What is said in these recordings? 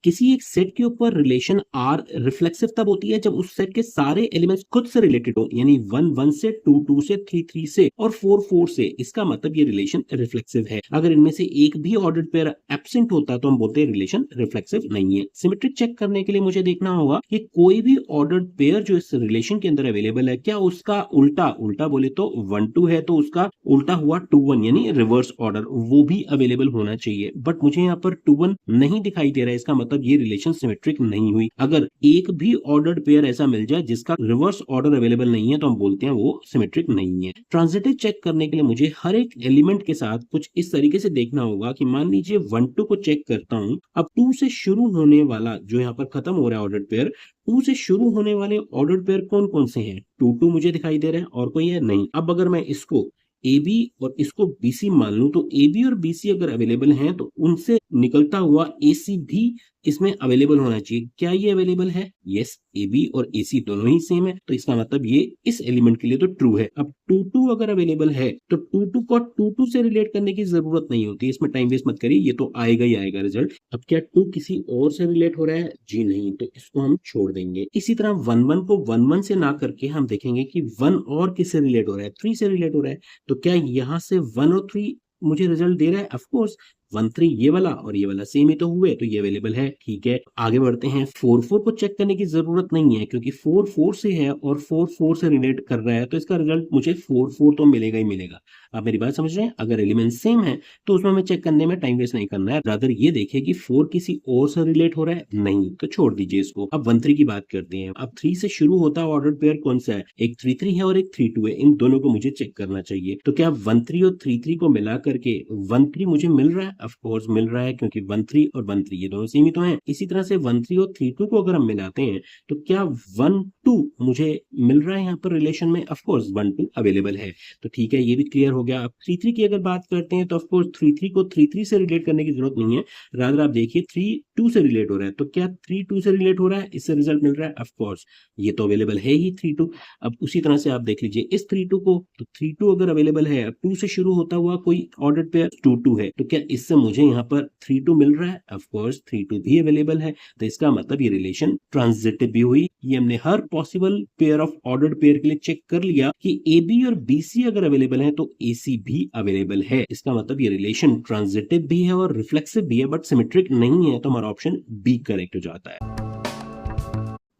किसी एक सेट के ऊपर रिलेशन आर रिफ्लेक्सिव तब होती है जब उस सेट के सारे एलिमेंट्स खुद से रिलेटेड हो, यानी 1 1 से, 2 2 से, 3 3 से और 4 4 से। इसका मतलब ये रिलेशन रिफ्लेक्सिव है। अगर इनमें से एक भी ऑर्डर्ड पेयर एब्सेंट होता तो हम बोलते हैं रिलेशन रिफ्लेक्सिव नहीं है। सिमेट्रिक चेक करने के लिए मुझे देखना होगा कि कोई भी ऑर्डर्ड पेयर जो इस रिलेशन के अंदर अवेलेबल है, क्या उसका उल्टा उल्टा बोले तो 1 2 है तो उसका उल्टा हुआ 2 1 यानी रिवर्स ऑर्डर वो भी अवेलेबल होना चाहिए। बट मुझे यहाँ पर 2 1 नहीं दिखाई दे रहा है, इसका मतलब ये रिलेशन सिमेट्रिक नहीं हुई। अगर एक भी ऑर्डर्ड पेयर ऐसा मिल जाए जिसका रिवर्स ऑर्डर अवेलेबल नहीं है तो हम बोलते हैं वो सिमेट्रिक नहीं है। ट्रांजिटिव चेक करने के लिए मुझे हर एक एलिमेंट के साथ कुछ इस तरीके से देखना होगा कि मान लीजिए 1 2 को चेक करता हूं, अब 2 से शुरू होने वाला जो यहाँ पर खत्म हो रहा है ऑर्डर्ड पेयर, 2 से शुरू होने वाले ऑर्डर्ड पेयर कौन कौन से हैं? 2 2 मुझे दिखाई दे रहा है और कोई है नहीं। अब अगर मैं इसको ए बी और इसको बी सी मान लूं तो ए बी और बी सी अगर अवेलेबल हैं तो उनसे निकलता हुआ ए सी भी इसमें अवेलेबल होना चाहिए। क्या ये अवेलेबल है? यस, ए बी और ए सी दोनों ही सेम है, तो इसका मतलब ये इस एलिमेंट के लिए तो ट्रू है। अब 2 2 अगर अवेलेबल है तो 2 2 को 2 2 से रिलेट करने की जरूरत नहीं होती, इसमें टाइम वेस्ट मत करिए, ये तो आएगा ही आएगा रिजल्ट। अब क्या 2 किसी और से रिलेट हो रहा है? जी नहीं, तो इसको हम छोड़ देंगे। इसी तरह 1 1 को 1 1 से ना करके हम देखेंगे कि 1 और किससे रिलेट हो रहा है? 3 से रिलेट हो रहा है, तो क्या यहाँ से 1 और 3 मुझे रिजल्ट दे रहा है? ऑफ कोर्स 1 3 ये वाला और ये वाला सेम ही तो हुए, तो ये अवेलेबल है। ठीक है, आगे बढ़ते हैं। 4 4 को चेक करने की जरूरत नहीं है क्योंकि 4 4 से है और 4 4 से रिलेट कर रहा है, तो इसका रिजल्ट मुझे 4 4 तो मिलेगा ही मिलेगा। आप मेरी बात समझ रहे हैं? अगर एलिमेंट सेम है तो उसमें हमें चेक करने में टाइम वेस्ट नहीं करना है, रादर ये देखिए कि 4 किसी और से रिलेट हो रहा है, नहीं तो छोड़ दीजिए इसको। अब 1 3 की बात करते हैं। अब 3 से शुरू होता है ऑर्डर्ड पेयर कौन सा है? एक 3 3 है और एक 3 2 है, इन दोनों को मुझे चेक करना चाहिए। तो क्या 1 3 और 3 3 को मिला करके 1 3 मुझे मिल रहा है? ऑफ कोर्स मिल रहा है, क्योंकि 1 3 और 1 3 ये दोनों सेम ही तो हैं। इसी तरह से 1 3 और 3 2 को अगर हम मिलाते हैं तो क्या 1 2 मुझे मिल रहा है यहाँ पर रिलेशन में? ऑफ कोर्स 1 2 अवेलेबल है, तो ठीक है, ये भी क्लियर हो गया। अब 3 3 की अगर बात करते हैं तो ऑफ कोर्स 3 3 को 3 3 से रिलेट करने की जरूरत नहीं है, रादर आप देखिए 3 2 से रिलेट हो रहा है, तो क्या 3 2 से रिलेट हो रहा है? इससे रिजल्ट मिल रहा है, ऑफ कोर्स ये तो अवेलेबल है ही 3 2। अब उसी तरह से आप देख लीजिए इस 3 2 को, तो 3 2 अगर अवेलेबल है, अब 2 से शुरू होता हुआ कोई ऑर्डर्ड पेयर 2 2 है, तो क्या इससे मुझे यहाँ पर 3 2 मिल रहा है? ऑफ कोर्स 3 2 भी अवेलेबल है, तो इसका मतलब ये रिलेशन ट्रांजिटिव भी हुई। ये हमने हर possible pair of ordered pair के लिए चेक कर लिया कि ए बी और बी सी अगर अवेलेबल है तो ए सी भी अवेलेबल है, इसका मतलब ये रिलेशन ट्रांजिटिव भी है और रिफ्लेक्सिव भी है, बट सिमेट्रिक नहीं है, तो हमारा ऑप्शन बी करेक्ट हो जाता है।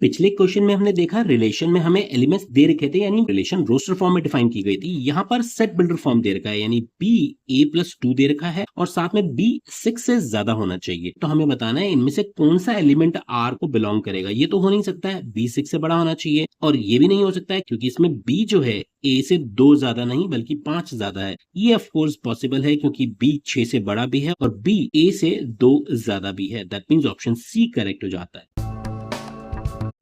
पिछले क्वेश्चन में हमने देखा रिलेशन में हमें एलिमेंट्स दे रखे थे, यानी रिलेशन रोस्टर फॉर्म में डिफाइन की गई थी। यहाँ पर सेट बिल्डर फॉर्म दे रखा है, यानी बी a+2 दे रखा है और साथ में बी 6 से ज्यादा होना चाहिए। तो हमें बताना है इनमें से कौन सा एलिमेंट आर को बिलोंग करेगा। ये तो हो नहीं सकता है, बी 6 से बड़ा होना चाहिए, और ये भी नहीं हो सकता है क्योंकि इसमें बी जो है ए से 2 ज्यादा नहीं बल्कि 5 ज्यादा है। ये ऑफ कोर्स पॉसिबल है क्योंकि बी 6 से बड़ा भी है और बी ए से 2 ज्यादा भी है। That means option C correct हो जाता है।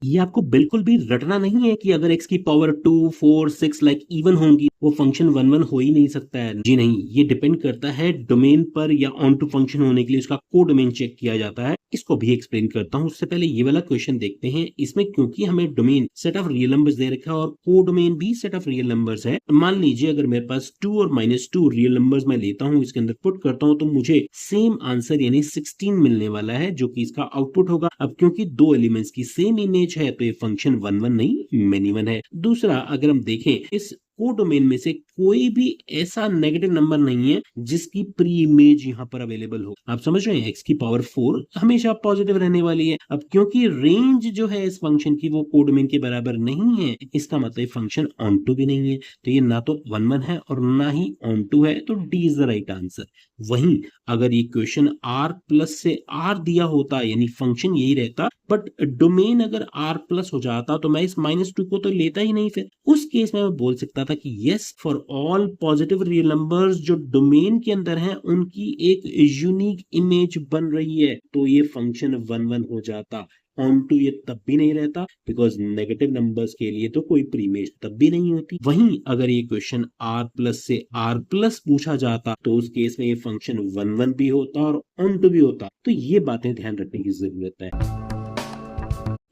ये आपको बिल्कुल भी रटना नहीं है कि अगर x की पावर 2 4 6 लाइक इवन होंगी वो फंक्शन 1 1 हो ही नहीं सकता है। जी नहीं, ये डिपेंड करता है डोमेन पर, या ऑन टू फंक्शन होने के लिए उसका को डोमेन चेक किया जाता है। इसको भी एक्सप्लेन करता हूं, उससे पहले ये वाला क्वेश्चन देखते हैं। इसमें क्योंकि हमें domain set of real numbers दे रखा है और को डोमेन भी सेट ऑफ रियल नंबर्स है, मान लीजिए अगर मेरे पास 2 और -2 रियल नंबर्स मैं लेता हूं, इसके अंदर पुट करता हूं, तो मुझे सेम आंसर यानी 16 मिलने वाला है, जो कि इसका आउटपुट होगा। अब क्योंकि दो एलिमेंट्स की सेम इमेज है तो ये फंक्शन 1 1 नहीं मेनी वन है। दूसरा, अगर हम देखें इस को डोमेन में से कोई भी ऐसा नेगेटिव नंबर नहीं है जिसकी प्री इमेज यहाँ पर अवेलेबल हो। आप समझ रहे हैं, x की पावर 4 हमेशा पॉजिटिव रहने वाली है। अब क्योंकि रेंज जो है इस फंक्शन की वो को डोमेन के बराबर नहीं है, इसका मतलब फंक्शन ऑन टू भी नहीं है, तो ये ना तो 1 1 है और ना ही ऑन टू है, तो D is the right answer. वहीं अगर ये क्वेश्चन r प्लस से r दिया होता, यानी फंक्शन यही रहता, बट डोमेन अगर r प्लस हो जाता तो मैं इस -2 को तो लेता ही नहीं, फिर उस केस में मैं बोल सकता था कि yes for all positive real numbers जो डोमेन के अंदर हैं उनकी एक यूनिक इमेज बन रही है, तो ये फंक्शन 1 1 हो जाता। ऑन टू ये तब भी नहीं रहता बिकॉज नेगेटिव नंबर्स के लिए तो कोई प्रीमेज तब भी नहीं होती। वहीं अगर ये क्वेश्चन r प्लस से r प्लस पूछा जाता तो उस केस में ये फंक्शन 1 1 भी होता और ऑन टू भी होता, तो ये बातें ध्यान रखने की जरूरत है।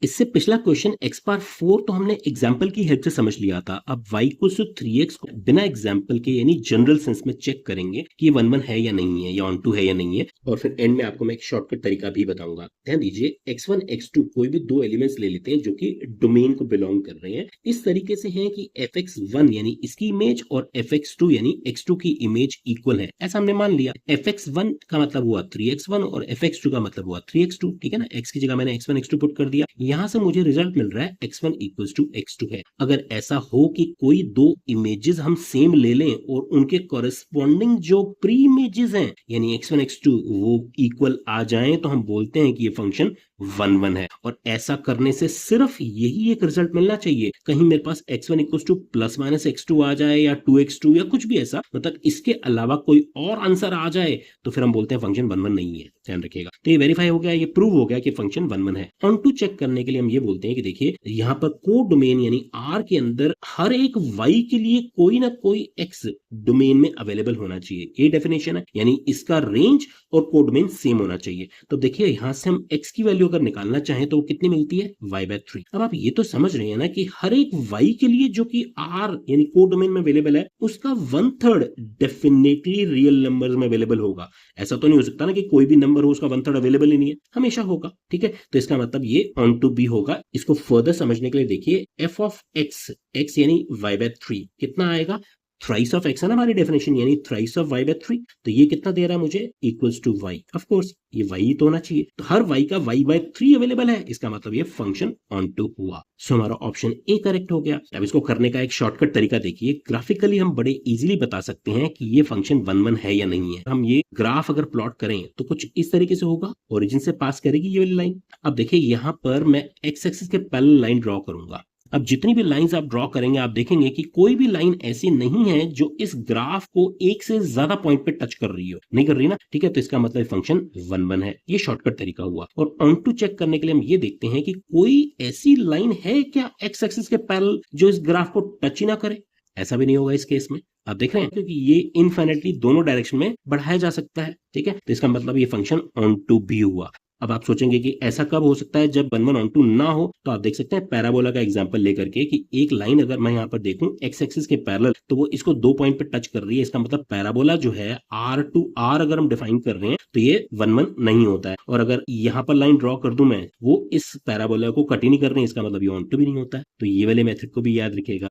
इससे पिछला क्वेश्चन x पावर 4 तो हमने एग्जाम्पल की हेल्प से समझ लिया था। अब y को 3x को बिना एग्जाम्पल के यानी जनरल सेंस में चेक करेंगे कि ये 1 1 है या नहीं है, या ऑन टू है या नहीं है, और फिर एंड में आपको मैं एक शॉर्टकट तरीका भी बताऊंगा। ध्यान दीजिए, x1 x2 कोई भी दो एलिमेंट्स ले लेते हैं जो कि डोमेन को बिलोंग कर रहे हैं। इस तरीके से है कि fx1 यानी इसकी इमेज और fx2 यानी x2 की इमेज इक्वल है, ऐसा हमने मान लिया। fx1 का मतलब हुआ 3x1 और fx2 का मतलब हुआ 3x2, ठीक है ना। x की जगह मैंने x1 x2 पुट कर दिया, यहां से मुझे रिजल्ट मिल रहा है x1 इक्वल्स टू x2 है। अगर ऐसा हो कि कोई दो इमेजेस हम सेम ले लें और उनके कॉरेस्पॉन्डिंग जो प्री इमेजेस हैं यानी x1 x2 वो इक्वल आ जाएं, तो हम बोलते हैं कि ये फंक्शन 1 1 है। और ऐसा करने से सिर्फ यही एक रिजल्ट मिलना चाहिए। कहीं मेरे पास x1 equals two plus minus x2 आ जाए या 2x2 या कुछ भी ऐसा, मतलब इसके अलावा कोई और आंसर आ जाए तो फिर हम बोलते हैं फंक्शन 1 1 नहीं है। ध्यान रखिएगा। तो ये वेरीफाई हो गया, ये प्रूव हो गया कि फंक्शन 1 1 है। ऑन टू चेक करने के लिए हम ये बोलते हैं कि देखिए यहाँ पर को डोमेन यानी R के अंदर हर एक Y के लिए कोई ना कोई X डोमेन में अवेलेबल होना चाहिए, ये डेफिनेशन है। यानी इसका रेंज और को डोमेन सेम होना चाहिए। तो देखिए यहाँ से हम X की वैल्यू अगर निकालना चाहें तो वो कितनी मिलती है, y/3। अब आप ये तो समझ रहे हैं ना कि हर एक Y के लिए जो कि R यानी को डोमेन में अवेलेबल है उसका 1/3 डेफिनेटली रियल नंबर्स में अवेलेबल होगा। ऐसा तो नहीं हो सकता ना कि कोई भी नंबर हो उसका 1/3 अवेलेबल ही नहीं है, हमेशा होगा। ठीक है, तो इसका मतलब ये ऑन टू बी होगा। इसको फर्दर समझने के लिए देखिए f ऑफ x यानी y/3 कितना आएगा, थ्राइस ऑफ x है ना हमारी डेफिनेशन, यानी थ्राइस ऑफ y/3। तो ये कितना दे रहा है मुझे, equals to y। Of course ये y तो होना चाहिए, तो हर y का y/3 अवेलेबल है, इसका मतलब ये फंक्शन ऑन टू हुआ। सो हमारा ऑप्शन ए करेक्ट हो गया। अब इसको करने का एक शॉर्टकट तरीका देखिए, ग्राफिकली हम बड़े इजीली बता सकते हैं कि ये फंक्शन 1 1 है या नहीं है। हम ये ग्राफ अगर प्लॉट करें तो कुछ इस तरीके से होगा, ओरिजिन से पास करेगी ये वाली लाइन। अब देखिए यहाँ पर मैं x एक्सिस के पैरेलल लाइन ड्रॉ करूंगा। अब जितनी भी लाइंस आप ड्रॉ करेंगे आप देखेंगे कि कोई भी लाइन ऐसी नहीं है जो इस ग्राफ को एक से ज्यादा पॉइंट पे टच कर रही हो, नहीं कर रही ना। ठीक है, तो इसका मतलब फंक्शन 1 1 है। ये शॉर्टकट तरीका हुआ। और ऑन टू चेक करने के लिए हम ये देखते हैं कि कोई ऐसी लाइन है क्या एक्स एक्सिस के पैरेलल जो इस ग्राफ को टच ही ना करे। ऐसा भी नहीं होगा इस केस में, आप देख रहे हैं, क्योंकि ये इनफाइनाइटली दोनों डायरेक्शन में बढ़ाया जा सकता है। ठीक है, तो इसका मतलब ये फंक्शन ऑन टू बी हुआ। अब आप सोचेंगे कि ऐसा कब हो सकता है, जब 1 1 ऑन टू ना हो। तो आप देख सकते हैं पैराबोला का एग्जांपल लेकर के कि एक लाइन अगर मैं यहाँ पर देखूं एक्स एक्सिस के पैरेलल, तो वो इसको 2 पॉइंट पे टच कर रही है। इसका मतलब पैराबोला जो है R टू R अगर हम डिफाइन कर रहे हैं तो ये 1 1 नहीं होता है। और अगर यहाँ पर लाइन ड्रॉ कर दूं मैं, वो इस पैराबोला को कट ही नहीं कर रहे हैं, इसका मतलब ये ऑन टू भी नहीं होता है। तो ये वाले मेथड को भी याद रखिएगा।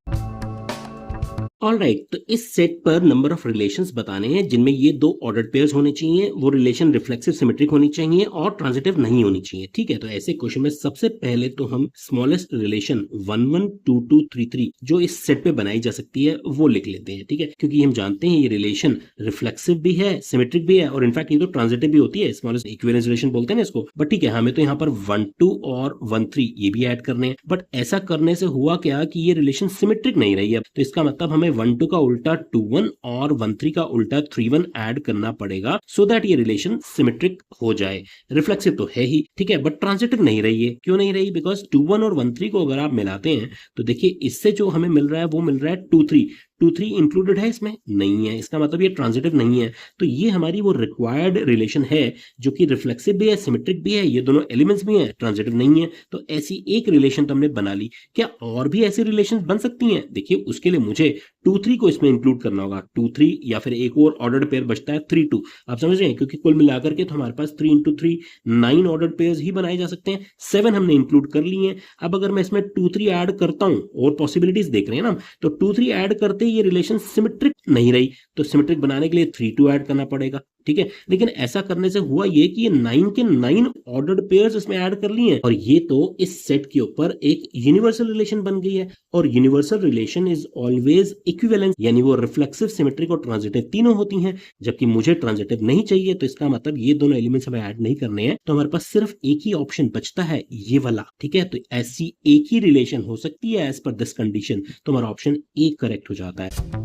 ऑलराइट, तो इस सेट पर नंबर ऑफ रिलेशंस बताने हैं जिनमें ये दो ऑर्डर्ड पेयर्स होने चाहिए, वो रिलेशन रिफ्लेक्सिव सिमेट्रिक होनी चाहिए और ट्रांजिटिव नहीं होनी चाहिए। ठीक है, तो ऐसे क्वेश्चन में सबसे पहले तो हम स्मॉलेस्ट रिलेशन 1 1 2 2 3 3 जो इस सेट पे बनाई जा सकती है वो लिख लेते हैं। ठीक है, क्योंकि हम जानते हैं ये रिलेशन रिफ्लेक्सिव भी है, सिमेट्रिक भी है, और इनफैक्ट ये तो ट्रांजिटिव भी होती है, स्मॉलेस्ट इक्विवेलेंस रिलेशन बोलते हैं ना इसको। बट ठीक है, हमें तो यहाँ पर 1 2 और 1 3 ये भी ऐड करने हैं। बट ऐसा करने से हुआ क्या कि ये रिलेशन सिमेट्रिक नहीं रही है, तो इसका मतलब हमें 1 2 का उल्टा 2 1 और 1 3 का उल्टा 3 1 ऐड करना पड़ेगा, सो दैट ये रिलेशन सिमेट्रिक हो जाए। रिफ्लेक्सिव तो है ही, ठीक है, बट ट्रांजिटिव नहीं रही है। क्यों नहीं रही? बिकॉज 2 1 और 1 3 को अगर आप मिलाते हैं तो देखिए इससे जो हमें मिल रहा है वो मिल रहा है 2 3। 2 3 इंक्लूडेड है इसमें? नहीं है, इसका मतलब ये ट्रांजिटिव नहीं है। तो ये हमारी वो रिक्वायर्ड रिलेशन है जो कि रिफ्लेक्सिव भी है, सिमेट्रिक भी है, ये दोनों एलिमेंट्स भी हैं, ट्रांजिटिव नहीं है। तो ऐसी एक रिलेशन तो हमने बना ली। क्या और भी ऐसी रिलेशन बन सकती हैं? देखिए उसके लिए मुझे 2 3 को इसमें इंक्लूड करना होगा। 2 3 या फिर एक और ऑर्डर्ड पेयर बचता है 3 2। आप समझ रहे हैं, क्योंकि कुल मिलाकर के तो हमारे पास 3 into 3 9 ऑर्डर्ड पेयर्स ही बनाए जा सकते हैं। 7 हमने इंक्लूड कर लिए हैं। अब अगर मैं इसमें 2 3 ऐड करता हूं, और पॉसिबिलिटीज देख रहे हैं ना, तो 2 3 ऐड करते ही ये रिलेशन सिमेट्रिक नहीं रही, तो सिमेट्रिक बनाने के लिए 3 2 ऐड करना पड़ेगा। ठीक है, लेकिन ऐसा करने से हुआ ये कि ये 9 के 9 ऑर्डर्ड पेयर्स इसमें ऐड कर लिए हैं, और ये तो इस सेट के ऊपर एक यूनिवर्सल रिलेशन बन गई है। और universal relation is always equivalent, यानी वो रिफ्लेक्सिव, सिमेट्रिक और ट्रांजिटिव तीनों होती हैं। जबकि मुझे ट्रांजिटिव नहीं चाहिए, तो इसका मतलब ये दोनों एलिमेंट्स हमें ऐड नहीं करने हैं, तो हमारे पास सिर्फ एक ही ऑप्शन बचता है, ये वाला। ठीक है, तो ऐसी एक ही रिलेशन हो सकती है एज पर दिस कंडीशन, तो हमारा ऑप्शन ए करेक्ट हो जाता है।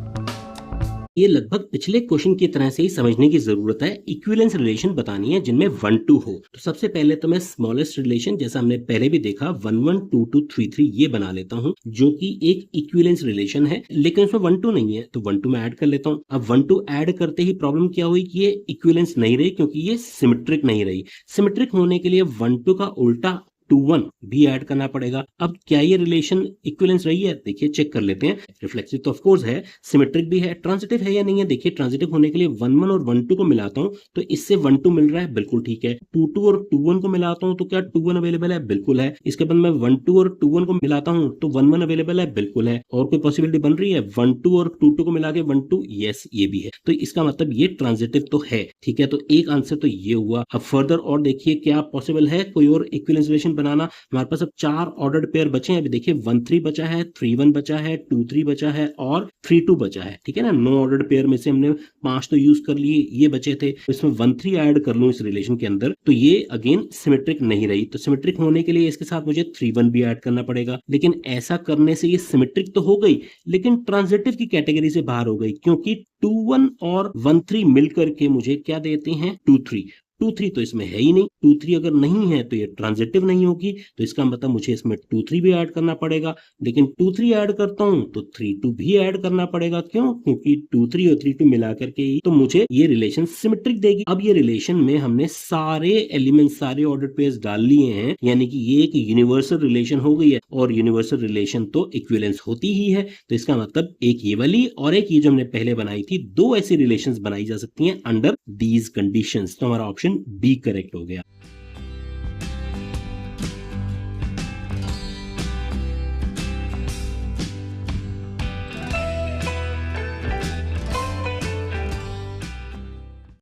ये लगभग पिछले क्वेश्चन की तरह से ही समझने की जरूरत है। इक्विवेलेंस रिलेशन बतानी है जिनमें 1 2 हो। तो सबसे पहले तो मैं स्मॉलेस्ट रिलेशन, जैसा हमने पहले भी देखा, 1 1 2 2 3 3 ये बना लेता हूं, जो कि एक इक्विवेलेंस रिलेशन है, लेकिन उसमें 1 2 नहीं है, तो 1 2 में ऐड कर लेता हूं। अब 1 2 ऐड करते ही प्रॉब्लम क्या हुई कि ये इक्विवेलेंस नहीं रही, क्योंकि ये सिमेट्रिक नहीं रही। सिमेट्रिक होने के लिए 1 2 का उल्टा 2 1 भी ऐड करना पड़ेगा। अब क्या ये रिलेशन इक्विवेलेंस रही है? देखिए चेक कर लेते हैं। रिफ्लेक्सिव तो ऑफ कोर्स है, सिमेट्रिक भी है, ट्रांजिटिव है या नहीं है? देखिए ट्रांजिटिव होने के लिए 1 1 और 1 2 को मिलाता हूं तो इससे 1 2 मिल रहा है, बिल्कुल ठीक है। 2 2 और 2 1 को मिलाता हूं तो क्या 2 1 अवेलेबल है? बिल्कुल है। इसके बाद मैं 1 2 और 2 1 को मिलाता हूं तो 1 1 अवेलेबल है, बिल्कुल है। और कोई पॉसिबिलिटी बन रही है 1 2 और 2 2 को मिला के 1 2? यस, ये भी है। तो इसका मतलब ये ट्रांजिटिव तो है, ठीक है। तो एक आंसर तो ये हुआ। अब फर्दर और देखिए क्या पॉसिबल है कोई और इक्विवेलेंस रिलेशन बनाना। हमारे पास अब 4 ऑर्डर्ड पेयर बचे हैं। अभी देखिए 1 3 बचा है, 3 1 बचा है, 2 3 बचा है और 3 2 बचा है, ठीक है ना। 9 ऑर्डर्ड पेयर में से हमने 5 तो यूज कर लिए, ये बचे थे। इसमें 1 3 ऐड कर लूं इस रिलेशन के अंदर तो ये अगेन सिमेट्रिक नहीं रही। तो सिमेट्रिक होने के लिए इसके साथ मुझे 3 1 भी ऐड करना पड़ेगा। लेकिन ऐसा करने से ये सिमेट्रिक तो हो गई लेकिन ट्रांजिटिव की कैटेगरी से बाहर हो गई, क्योंकि 2 1 और 1 3 मिलकर के मुझे क्या देते हैं? 2 3। 2 3 तो इसमें है ही नहीं। 2 3 अगर नहीं है तो ये ट्रांजिटिव नहीं होगी। तो इसका मतलब मुझे इसमें 2 3 भी ऐड करना पड़ेगा। लेकिन 2 3 ऐड करता हूं तो 3 2 भी ऐड करना पड़ेगा। क्यों? क्योंकि 2 3 और 3 2 मिला करके ही तो मुझे ये रिलेशन सिमेट्रिक देगी। अब ये रिलेशन में हमने सारे एलिमेंट, सारे ऑर्डर पेयर्स डाल लिए हैं, यानी कि ये एक यूनिवर्सल रिलेशन हो गई है। और यूनिवर्सल रिलेशन तो इक्विवेलेंस होती ही है। तो इसका मतलब एक ये वाली और एक ये जो हमने पहले बनाई थी, दो ऐसी रिलेशंस बनाई जा सकती हैं अंडर दीज कंडीशंस। तो हमारा ऑप्शन बी करेक्ट हो गया।